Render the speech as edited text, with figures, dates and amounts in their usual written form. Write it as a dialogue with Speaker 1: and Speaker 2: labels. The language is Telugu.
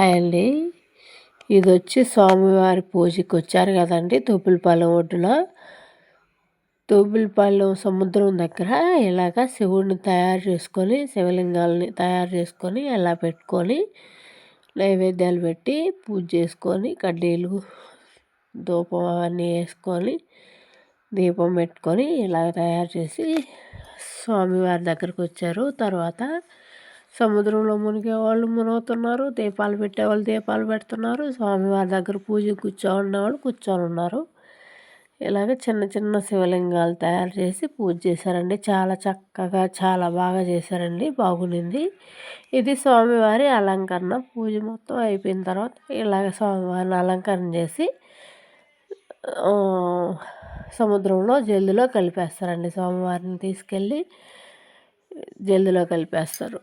Speaker 1: హాయ్ అండి. ఇదొచ్చి స్వామివారి పూజకి వచ్చారు కదండి. తూపులపాలెం ఒడ్డున, తూపులపాలెం సముద్రం దగ్గర ఇలాగ శివుడిని తయారు చేసుకొని, శివలింగాలని తయారు చేసుకొని అలా పెట్టుకొని నైవేద్యాలు పెట్టి పూజ చేసుకొని, కడ్డీలు ధూపం అవన్నీ వేసుకొని, దీపం పెట్టుకొని ఇలా తయారు చేసి స్వామివారి దగ్గరకు వచ్చారు. తర్వాత సముద్రంలో మునిగే వాళ్ళు మునుగుతున్నారు, దీపాలు పెట్టేవాళ్ళు దీపాలు పెడుతున్నారు, స్వామివారి దగ్గర పూజకు కూర్చోని వాళ్ళు కూర్చొని ఉన్నారు. ఇలాగ చిన్న చిన్న శివలింగాలు తయారు చేసి పూజ చేశారండి. చాలా చక్కగా చాలా బాగా చేశారండి, బాగుంది. ఇది స్వామివారి అలంకరణ. పూజ మొత్తం అయిపోయిన తర్వాత ఇలాగ స్వామివారిని అలంకరణ చేసి సముద్రంలో జల్దిలో కలిపేస్తారండి. స్వామివారిని తీసుకెళ్ళి జల్దిలో కలిపేస్తారు.